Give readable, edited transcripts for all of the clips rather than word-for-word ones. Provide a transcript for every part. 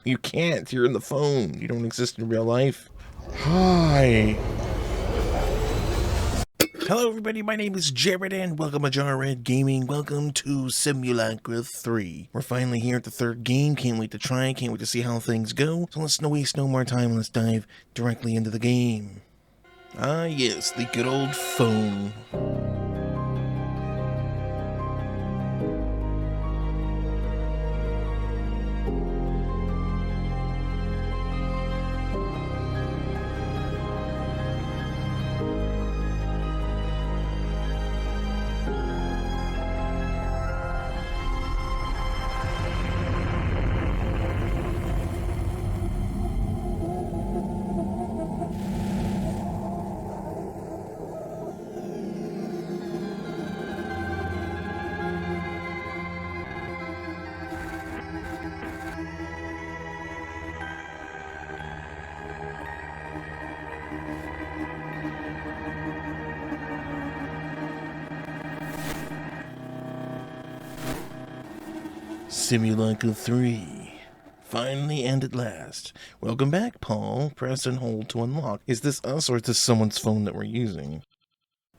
You can't. You're in the phone. You don't exist in real life. Hi. Hello everybody, my name is Jared and welcome to Jarred Gaming. Welcome to Simulacra 3. We're finally here at the third game. Can't wait to try, can't wait to see how things go. So let's waste no more time, let's dive directly into the game. Ah yes, the good old phone. Simulacra 3. Finally and at last. Welcome back, Paul. Press and hold to unlock. Is this us or is this someone's phone that we're using?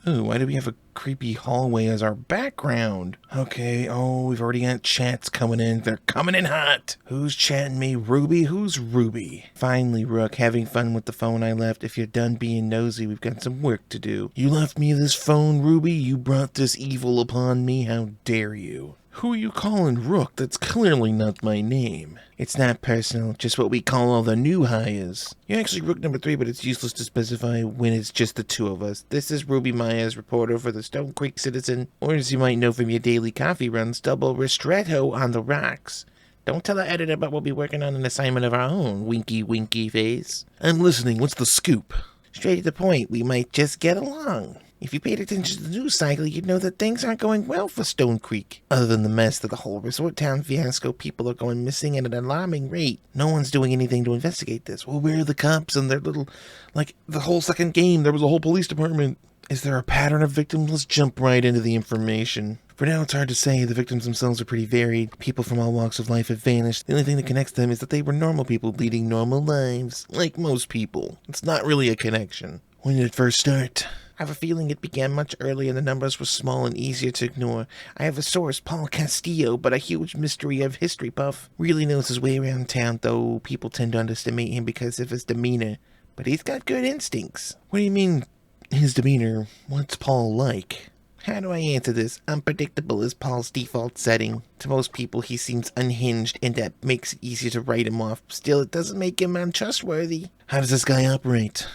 Ooh, why do we have a creepy hallway as our background? Okay, oh, we've already got chats coming in. They're coming in hot. Who's chatting me? Ruby? Who's Ruby? Finally, Rook, having fun with the phone I left. If you're done being nosy, we've got some work to do. You left me this phone, Ruby? You brought this evil upon me? How dare you? Who are you calling Rook? That's clearly not my name. It's not personal, just what we call all the new hires. You're actually Rook number 3, but it's useless to specify when it's just the two of us. This is Ruby Myers, reporter for the Stonecreek Citizen, or as you might know from your daily coffee runs, double ristretto on the rocks. Don't tell the editor, but we'll be working on an assignment of our own, winky winky face. I'm listening, what's the scoop? Straight to the point, we might just get along. If you paid attention to the news cycle, you'd know that things aren't going well for Stonecreek. Other than the mess of the whole resort town fiasco, people are going missing at an alarming rate. No one's doing anything to investigate this. Well, where are the cops and their little... Like, the whole second game, there was a whole police department. Is there a pattern of victims? Let's jump right into the information. For now, it's hard to say. The victims themselves are pretty varied. People from all walks of life have vanished. The only thing that connects them is that they were normal people leading normal lives. Like most people. It's not really a connection. When did it first start? I have a feeling it began much earlier and the numbers were small and easier to ignore. I have a source, Paul Castillo, but a huge mystery of history buff. Really knows his way around town, though people tend to underestimate him because of his demeanor. But he's got good instincts. What do you mean, his demeanor? What's Paul like? How do I answer this? Unpredictable is Paul's default setting. To most people, he seems unhinged, and that makes it easier to write him off. Still, it doesn't make him untrustworthy. How does this guy operate?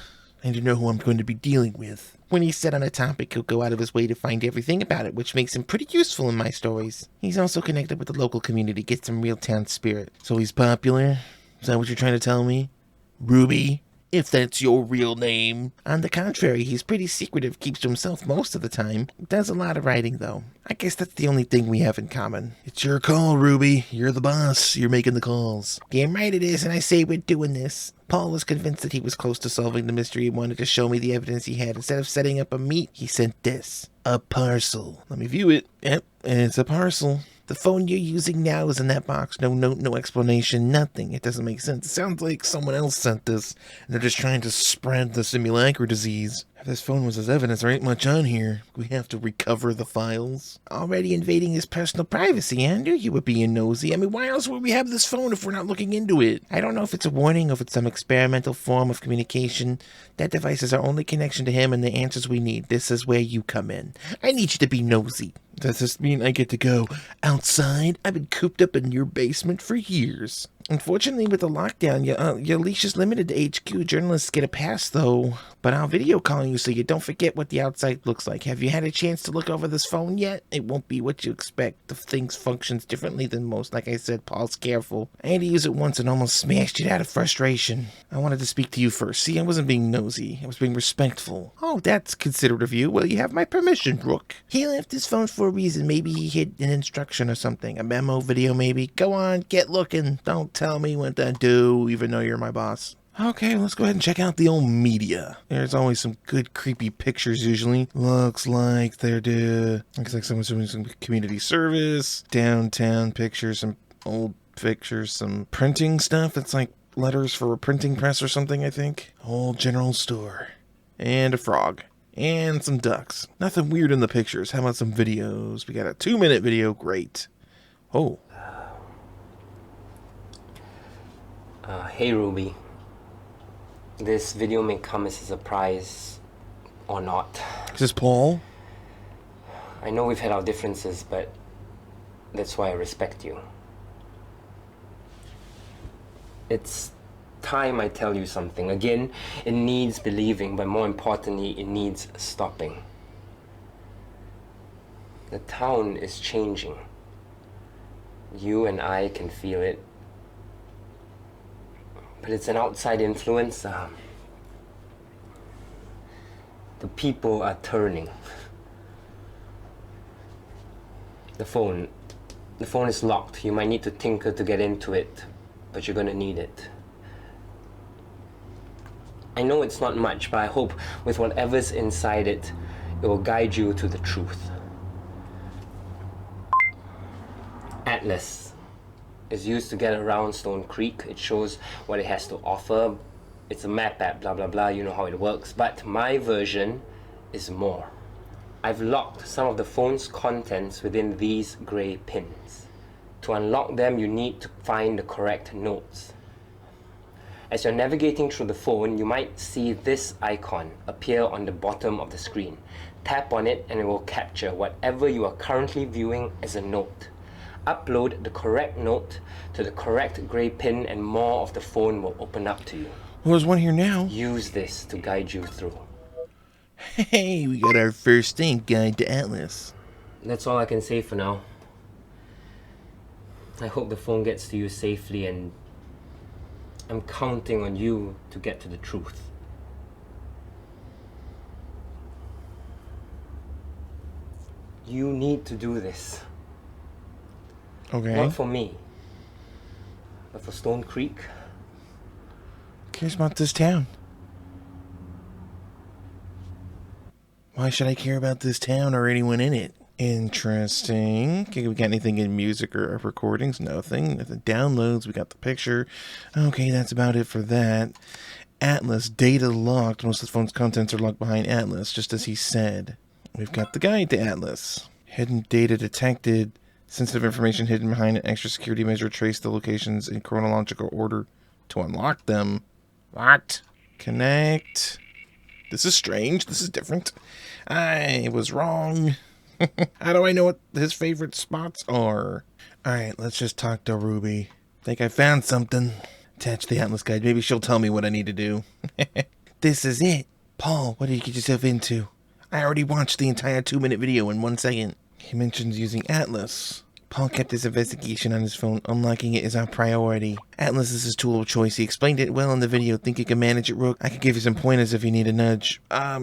I need to know who I'm going to be dealing with. When he's set on a topic, he'll go out of his way to find everything about it, which makes him pretty useful in my stories. He's also connected with the local community, gets some real town spirit. So he's popular? Is that what you're trying to tell me? Ruby? If that's your real name. On the contrary, he's pretty secretive, keeps to himself most of the time. Does a lot of writing, though. I guess that's the only thing we have in common. It's your call, Ruby. You're the boss. You're making the calls. Damn right it is, and I say we're doing this. Paul was convinced that he was close to solving the mystery and wanted to show me the evidence he had. Instead of setting up a meet, he sent this. A parcel. Let me view it. Yep, it's a parcel. The phone you're using now is in that box. No note, no explanation, nothing. It doesn't make sense. It sounds like someone else sent this, and they're just trying to spread the simulacra disease. If this phone was as evidence, there ain't much on here. We have to recover the files. Already invading his personal privacy. I knew you were being nosy. I mean, why else would we have this phone if we're not looking into it? I don't know if it's a warning or if it's some experimental form of communication. That device is our only connection to him and the answers we need. This is where you come in. I need you to be nosy. Does this mean I get to go outside? I've been cooped up in your basement for years. Unfortunately, with the lockdown, your leash is limited to HQ. Journalists get a pass, though. But I'll video call you so you don't forget what the outside looks like. Have you had a chance to look over this phone yet? It won't be what you expect. The thing functions differently than most. Like I said, Paul's careful. I had to use it once and almost smashed it out of frustration. I wanted to speak to you first. See, I wasn't being nosy. I was being respectful. Oh, that's considerate of you. Well, you have my permission, Rook. He left his phone for a reason. Maybe he hid an instruction or something. A memo, video, maybe. Go on, get looking. Don't tell me what to do, even though you're my boss. Okay, let's go ahead and check out the old media. There's always some good creepy pictures usually. Looks like looks like someone's doing some community service, downtown pictures, some old pictures, some printing stuff. It's like letters for a printing press or something, I think. Old general store. And a frog. And some ducks. Nothing weird in the pictures. How about some videos? We got a 2-minute video. Great. Oh. Hey Ruby. This video may come as a surprise or not. Is this Paul? I know we've had our differences, but that's why I respect you. It's time I tell you something. Again, it needs believing, but more importantly, it needs stopping. The town is changing. You and I can feel it. But it's an outside influence. The people are turning. The phone is locked. You might need to tinker to get into it, but you're gonna need it. I know it's not much, but I hope with whatever's inside it, it will guide you to the truth. Atlas is used to get around Stonecreek. It shows what it has to offer. It's a map app, blah blah blah, you know how it works. But my version is more. I've locked some of the phone's contents within these grey pins. To unlock them, you need to find the correct notes. As you're navigating through the phone, you might see this icon appear on the bottom of the screen. Tap on it and it will capture whatever you are currently viewing as a note. Upload the correct note to the correct grey pin and more of the phone will open up to you. Well, there's one here now. Use this to guide you through. Hey, we got our first thing, Guide to Atlas. That's all I can say for now. I hope the phone gets to you safely, and I'm counting on you to get to the truth. You need to do this. Okay. Not for me, but for Stonecreek. Who cares about this town? Why should I care about this town or anyone in it? Interesting. Okay, we got anything in music or recordings? Nothing. Nothing. Downloads. We got the picture. Okay, that's about it for that. Atlas. Data locked. Most of the phone's contents are locked behind Atlas, just as he said. We've got the guide to Atlas. Hidden data detected. Sensitive information hidden behind an extra security measure. Trace the locations in chronological order to unlock them. What? Connect. This is strange. This is different. I was wrong. How do I know what his favorite spots are? Alright, let's just talk to Ruby. Think I found something. Attach the Atlas guide. Maybe she'll tell me what I need to do. This is it. Paul, what did you get yourself into? I already watched the entire 2-minute video in 1 second. He mentions using Atlas. Paul kept his investigation on his phone. Unlocking it is our priority. Atlas is his tool of choice. He explained it well in the video. Think you can manage it, Rook? I could give you some pointers if you need a nudge.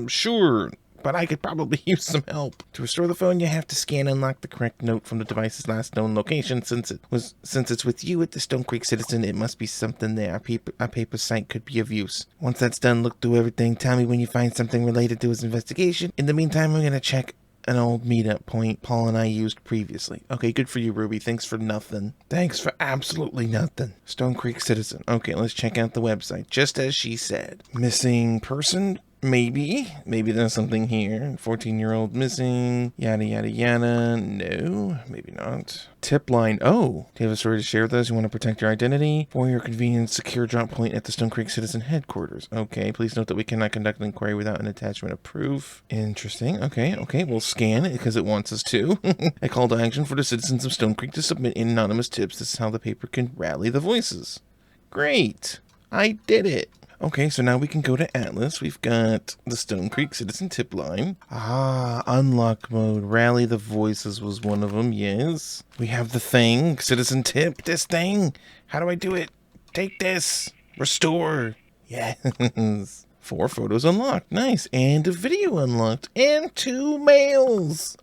Sure, but I could probably use some help. To restore the phone, you have to scan and unlock the correct note from the device's last known location. Since it's with you at the Stonecreek Citizen, it must be something there. Our paper site could be of use. Once that's done, look through everything. Tell me when you find something related to his investigation. In the meantime, I'm gonna check an old meetup point Paul and I used previously. Okay, good for you, Ruby. Thanks for nothing. Thanks for absolutely nothing. Stonecreek Citizen. Okay, let's check out the website. Just as she said. Missing person? Maybe there's something here. 14-year-old missing. Yada, yada, yada. No, maybe not. Tip line. Oh, do you have a story to share with us? You want to protect your identity? For your convenience, secure drop point at the Stonecreek Citizen headquarters. Okay, please note that we cannot conduct an inquiry without an attachment of proof. Interesting. Okay, we'll scan it because it wants us to. A call to action for the citizens of Stonecreek to submit anonymous tips. This is how the paper can rally the voices. Great. I did it. Okay, so now we can go to Atlas. We've got the Stonecreek Citizen tip line. Unlock mode. Rally the voices was one of them, yes. We have the thing. Citizen tip. This thing. How do I do it? Take this. Restore. Yes. 4 photos unlocked. Nice. And a video unlocked. And 2 mails.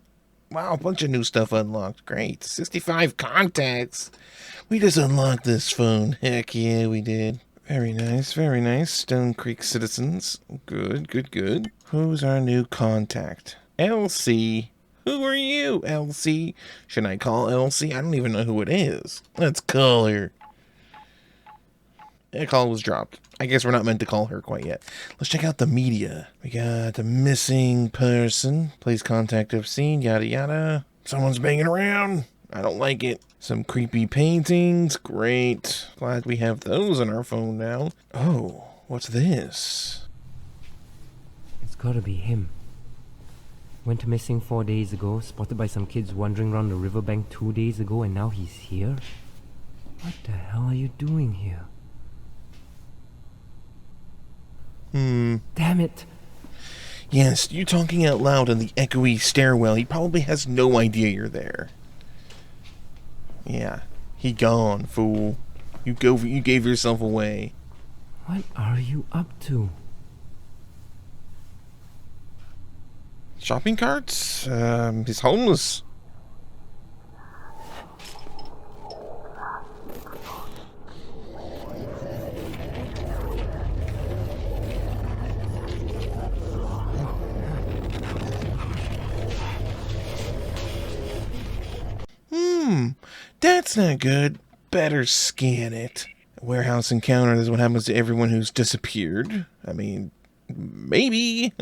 Wow, a bunch of new stuff unlocked. Great. 65 contacts. We just unlocked this phone. Heck yeah, we did. Very nice, very nice. Stonecreek Citizens. Good. Who's our new contact? LC. Who are you, Elsie? Should I call Elsie? I don't even know who it is. Let's call her. That call was dropped. I guess we're not meant to call her quite yet. Let's check out the media. We got a missing person. Please contact if seen. Yada yada. Someone's banging around. I don't like it. Some creepy paintings. Great. Glad we have those on our phone now. Oh, what's this? It's gotta be him. Went missing 4 days ago, spotted by some kids wandering around the riverbank 2 days ago, and now he's here? What the hell are you doing here? Damn it! Yes, you talking out loud in the echoey stairwell. He probably has no idea you're there. Yeah, he gone, fool. You gave yourself away. What are you up to? Shopping carts? He's homeless. That's not good. Better scan it. A warehouse encounter is what happens to everyone who's disappeared. I mean, maybe.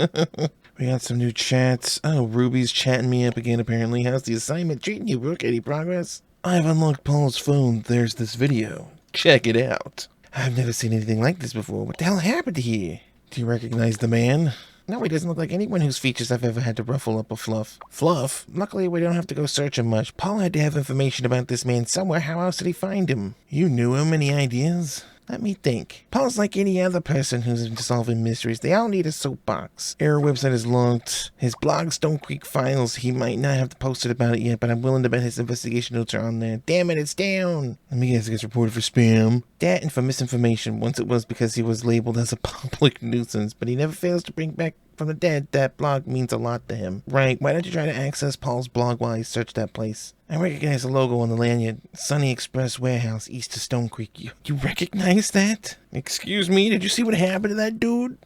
We got some new chats. Oh, Ruby's chatting me up again, apparently. How's the assignment treating you, Brooke? Any progress? I've unlocked Paul's phone. There's this video. Check it out. I've never seen anything like this before. What the hell happened here? Do you recognize the man? No, he doesn't look like anyone whose features I've ever had to ruffle up a fluff. Fluff? Luckily, we don't have to go searching much. Paul had to have information about this man somewhere. How else did he find him? You knew him? Any ideas? Let me think. Paul's like any other person who's into solving mysteries. They all need a soapbox. Error website is locked. His blog, Stonecreek Files, he might not have posted about it yet, but I'm willing to bet his investigation notes are on there. Damn it, it's down. Let me guess, it gets reported for spam. That and for misinformation. Once it was because he was labeled as a public nuisance, but he never fails to bring back from the dead. That blog means a lot to him. Right, why don't you try to access Paul's blog while you search that place? I recognize the logo on the lanyard. Sunny Express Warehouse, east of Stonecreek. You recognize that? Excuse me, did you see what happened to that dude?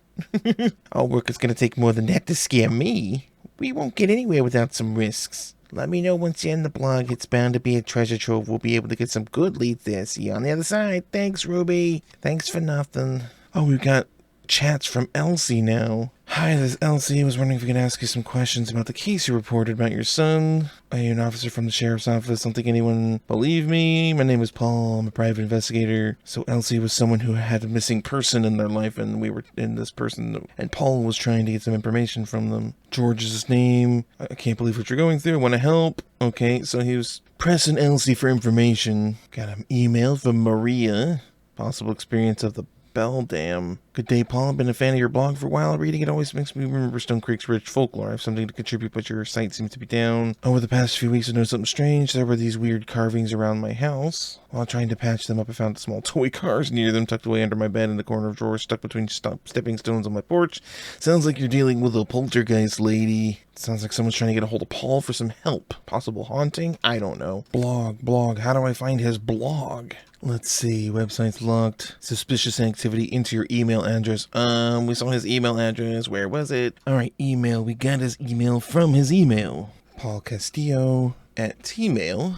Our work is going to take more than that to scare me. We won't get anywhere without some risks. Let me know once you're in the blog. It's bound to be a treasure trove. We'll be able to get some good leads there. See you on the other side. Thanks, Ruby. Thanks for nothing. Oh, we've got chats from Elsie now. Hi, this is Elsie. I was wondering if we could ask you some questions about the case you reported about your son. Are you an officer from the sheriff's office? Don't think anyone believe me. My name is Paul. I'm a private investigator. So Elsie was someone who had a missing person in their life, and we were in this person, and Paul was trying to get some information from them. George is his name. I can't believe what you're going through. I want to help. Okay, so he was pressing Elsie for information. Got an email from Maria. Possible experience of the Bell Dam. Good day, Paul. I've been a fan of your blog for a while. Reading it always makes me remember Stonecreek's rich folklore. I have something to contribute, but your site seems to be down. Over the past few weeks, I noticed something strange. There were these weird carvings around my house. While trying to patch them up, I found small toy cars near them, tucked away under my bed in the corner of drawers, stuck between stepping stones on my porch. Sounds like you're dealing with a poltergeist, lady. Sounds like someone's trying to get a hold of Paul for some help. Possible haunting? I don't know. Blog. How do I find his blog? Let's see. Website's locked. Suspicious activity. Enter your email address. We saw his email address. Where was it? Alright, email. We got his email from his email. Paul Castillo at tmail.web.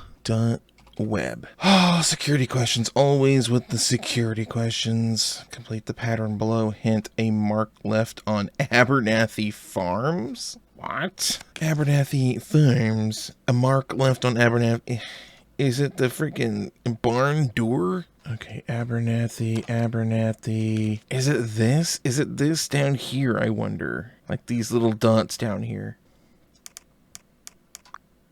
Oh, security questions. Always with the security questions. Complete the pattern below. Hint, a mark left on Abernathy Farms? What? Abernathy Farms. A mark left on Abernathy. Is it the freaking barn door? Okay, Abernathy. Is it this? Is it this down here, I wonder? Like these little dots down here.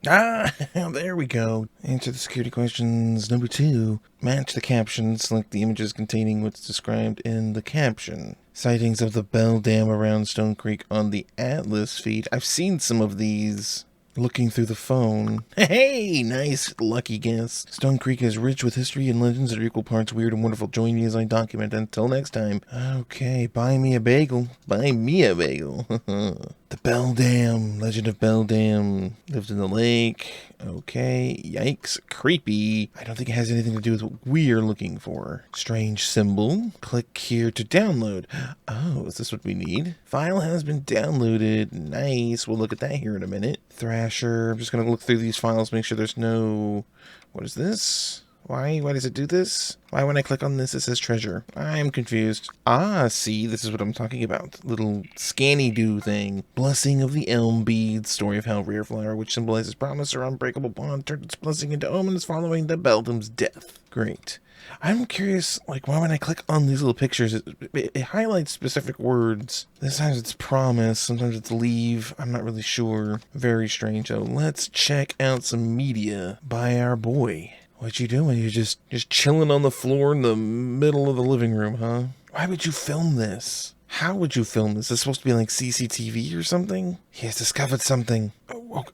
Ah, there we go. Answer the security questions. Number 2. Match the caption. Select the images containing what's described in the caption. Sightings of the Bell Dam around Stonecreek on the Atlas feed. I've seen some of these. Looking through the phone. Hey, nice, lucky guess. Stonecreek is rich with history and legends that are equal parts weird and wonderful. Join me as I document. Until next time. Okay, buy me a bagel. The The Beldam, Legend of Beldam, lived in the lake. Okay, yikes, creepy. I don't think it has anything to do with what we're looking for. Strange symbol. Click here to download. Oh, is this what we need? File has been downloaded. Nice. We'll look at that here in a minute. Thrasher. I'm just going to look through these files, make sure there's no... What is this? Why does it do this? Why when I click on this it says treasure? I'm confused. Ah, see, this is what I'm talking about. Little scanny-do thing. Blessing of the Elm Beads. Story of how rare flower, which symbolizes promise or unbreakable bond, turned its blessing into omens following the Beldam's death. Great. I'm curious, like, why when I click on these little pictures, it highlights specific words. Sometimes it's promise, sometimes it's leave. I'm not really sure. Very strange, though. Let's check out some media by our boy. What you doing? You're just chilling on the floor in the middle of the living room, huh? Why would you film this? How would you film this? Is this supposed to be like CCTV or something? He has discovered something. Oh,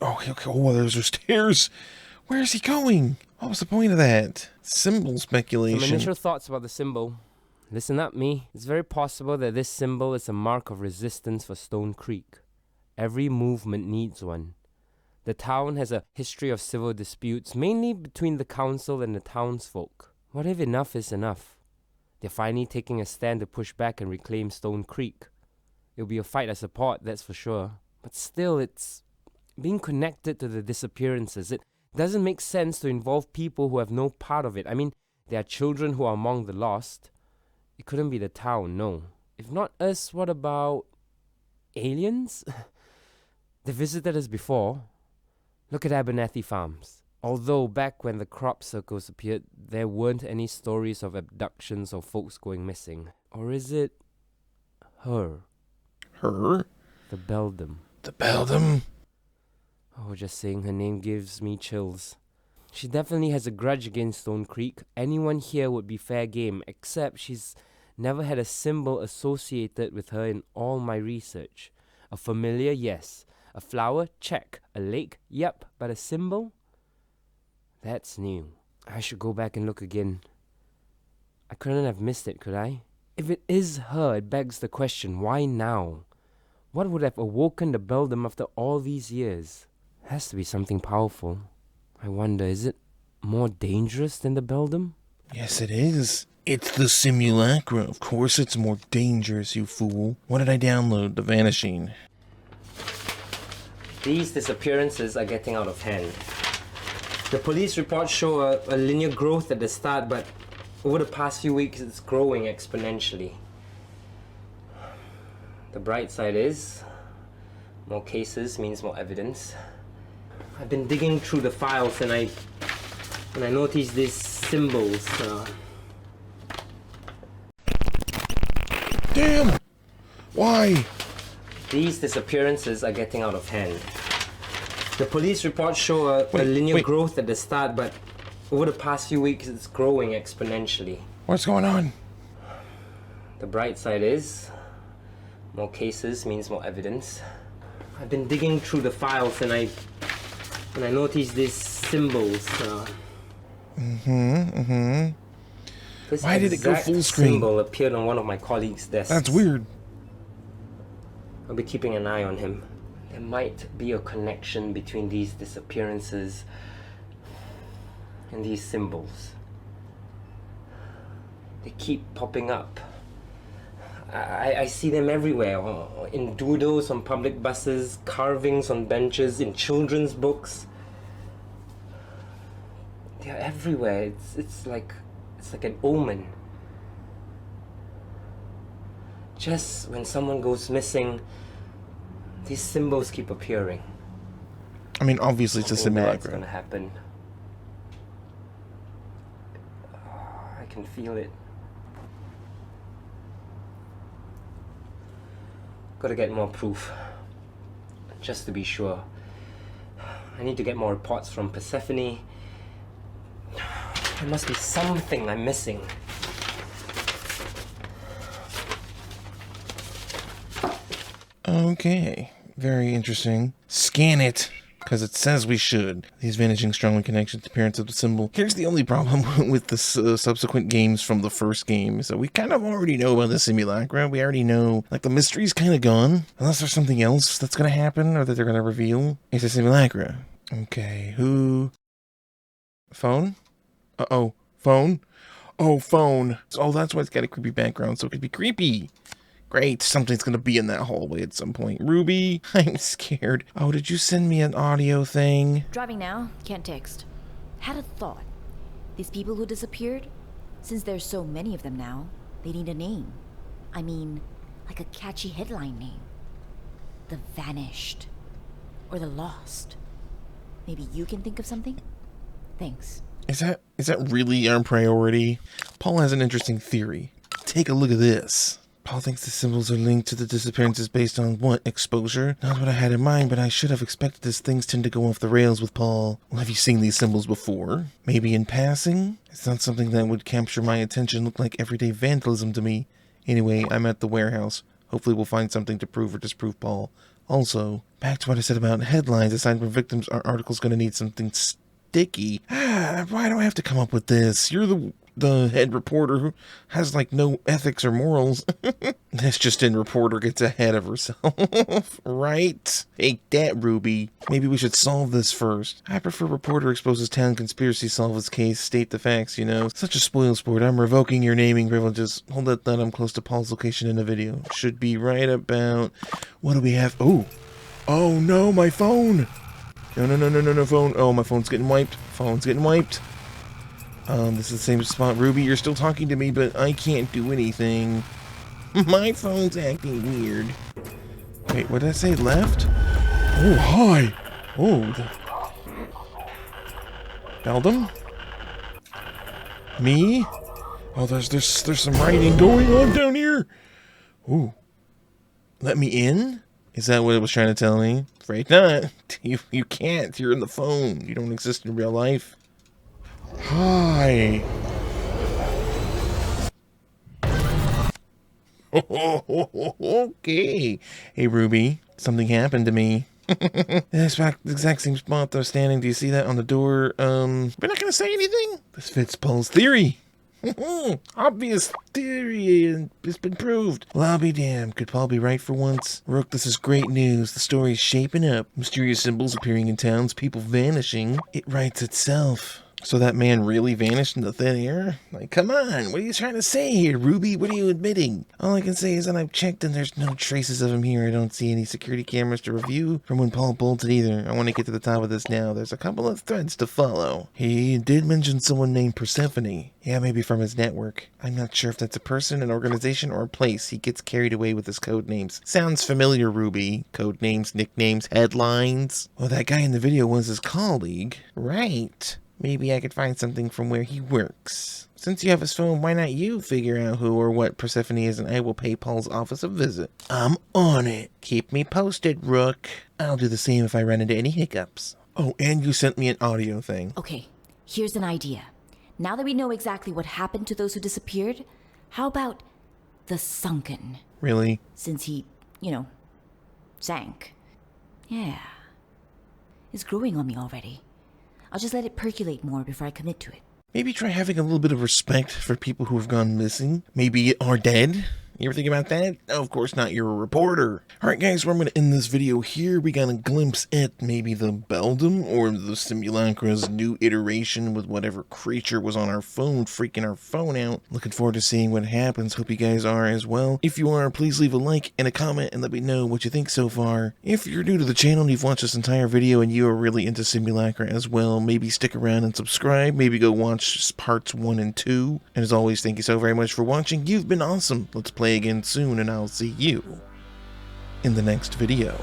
there's the stairs. Where is he going? What was the point of that? Symbol speculation. Some initial thoughts about the symbol. Listen up, me. It's very possible that this symbol is a mark of resistance for Stonecreek. Every movement needs one. The town has a history of civil disputes, mainly between the council and the townsfolk. What if enough is enough? They're finally taking a stand to push back and reclaim Stonecreek. It'll be a fight I support, that's for sure. But still, it's being connected to the disappearances. It doesn't make sense to involve people who have no part of it. I mean, there are children who are among the lost. It couldn't be the town, no. If not us, what about aliens? They visited us before. Look at Abernathy Farms. Although back when the crop circles appeared, there weren't any stories of abductions or folks going missing. Or is it her? Her? The Beldam. The Beldam? Oh, just saying her name gives me chills. She definitely has a grudge against Stonecreek. Anyone here would be fair game, except she's never had a symbol associated with her in all my research. A familiar, yes. A flower? Check. A lake? Yep. But a symbol? That's new. I should go back and look again. I couldn't have missed it, could I? If it is her, it begs the question, why now? What would have awoken the Beldam after all these years? Has to be something powerful. I wonder, is it more dangerous than the Beldam? Yes, it is. It's the Simulacra. Of course it's more dangerous, you fool. What did I download? The Vanishing. These disappearances are getting out of hand. The police reports show a linear growth at the start, but over the past few weeks it's growing exponentially. The bright side is, more cases means more evidence. I've been digging through the files and I noticed these symbols. Damn! Why? These disappearances are getting out of hand. The police reports show a linear growth at the start, but over the past few weeks it's growing exponentially. What's going on? The bright side is, more cases means more evidence. I've been digging through the files and I noticed these symbols. This Why did it go full screen? Symbol appeared on one of my colleagues' desks. That's weird. I'll be keeping an eye on him. There might be a connection between these disappearances and these symbols. They keep popping up. I see them everywhere, in doodles on public buses, carvings on benches, in children's books. They are everywhere. It's like an omen. Just when someone goes missing, these symbols keep appearing. I mean, obviously it's a Something bad's simulacra. gonna happen. I can feel it. Gotta get more proof. Just to be sure. I need to get more reports from Persephone. There must be something I'm missing. Okay, very interesting. Scan it. because it says we should. These vanishing strongly connected to appearance of the symbol. Here's the only problem with the subsequent games from the first game, is that we kind of already know about the Simulacra. We already know, like, the mystery's kind of gone, unless there's something else that's going to happen, or that they're going to reveal. It's a Simulacra. Okay, who? Phone? Uh-oh, phone? Oh, phone. Oh, that's why it's got a creepy background, so it could be creepy. Great, something's gonna be in that hallway at some point. Ruby, I'm scared. Oh, did you send me an audio thing? Driving now, can't text. Had a thought. These people who disappeared, since there's so many of them now, they need a name. I mean, like a catchy headline name. The Vanished. Or the Lost. Maybe you can think of something? Thanks. Is that really our priority? Paul has an interesting theory. Take a look at this. Paul thinks the symbols are linked to the disappearances based on what? Exposure? Not what I had in mind, but I should have expected as things tend to go off the rails with Paul. Well, have you seen these symbols before? Maybe in passing? It's not something that would capture my attention, look like everyday vandalism to me. Anyway, I'm at the warehouse. Hopefully we'll find something to prove or disprove Paul. Also, back to what I said about headlines, aside from victims, our article's gonna need something sticky. Why do I have to come up with this? You're the head reporter who has, like, no ethics or morals. This just in reporter gets ahead of herself. Right? Take that, Ruby. Maybe we should solve this first. I prefer reporter exposes town conspiracy, solve his case, state the facts, you know. Such a spoil sport. I'm revoking your naming privileges. Hold that thought, I'm close to Paul's location in the video. Should be right about... What do we have? Oh! Oh no, my phone! No, phone. Oh, my phone's getting wiped. Phone's getting wiped. This is the same spot. Ruby, you're still talking to me, but I can't do anything. My phone's acting weird. Wait, what did I say? Left? Oh, hi. Oh. Beldam? Me? Oh, there's some writing going on down here. Ooh. Let me in? Is that what it was trying to tell me? Afraid not. You can't. You're in the phone. You don't exist in real life. Hi. Okay. Hey, Ruby. Something happened to me. That's the exact same spot I was standing. Do you see that on the door? We're not gonna say anything. This fits Paul's theory. Obvious theory, and it's been proved. Well, I'll be damned. Could Paul be right for once? Rook, this is great news. The story's shaping up. Mysterious symbols appearing in towns, people vanishing. It writes itself. So that man really vanished into thin air? Like, come on, what are you trying to say here, Ruby? What are you admitting? All I can say is that I've checked and there's no traces of him here. I don't see any security cameras to review from when Paul bolted either. I want to get to the top of this now. There's a couple of threads to follow. He did mention someone named Persephone. Yeah, maybe from his network. I'm not sure if that's a person, an organization, or a place. He gets carried away with his code names. Sounds familiar, Ruby. Code names, nicknames, headlines. Well, that guy in the video was his colleague. Right. Maybe I could find something from where he works. Since you have his phone, why not you figure out who or what Persephone is, and I will pay Paul's office a visit. I'm on it. Keep me posted, Rook. I'll do the same if I run into any hiccups. Oh, and you sent me an audio thing. Okay, here's an idea. Now that we know exactly what happened to those who disappeared, how about the sunken? Really? Since he, sank. Yeah. It's growing on me already. I'll just let it percolate more before I commit to it. Maybe try having a little bit of respect for people who have gone missing. Maybe are dead. You ever think about that? No, of course not. You're a reporter. Alright guys, well, I'm going to end this video here. We got a glimpse at maybe the Beldam or the Simulacra's new iteration with whatever creature was on our phone, freaking our phone out. Looking forward to seeing what happens. Hope you guys are as well. If you are, please leave a like and a comment and let me know what you think so far. If you're new to the channel and you've watched this entire video and you are really into Simulacra as well, maybe stick around and subscribe. Maybe go watch parts 1 and 2. And as always, thank you so very much for watching. You've been awesome. Let's play again soon, and I'll see you in the next video.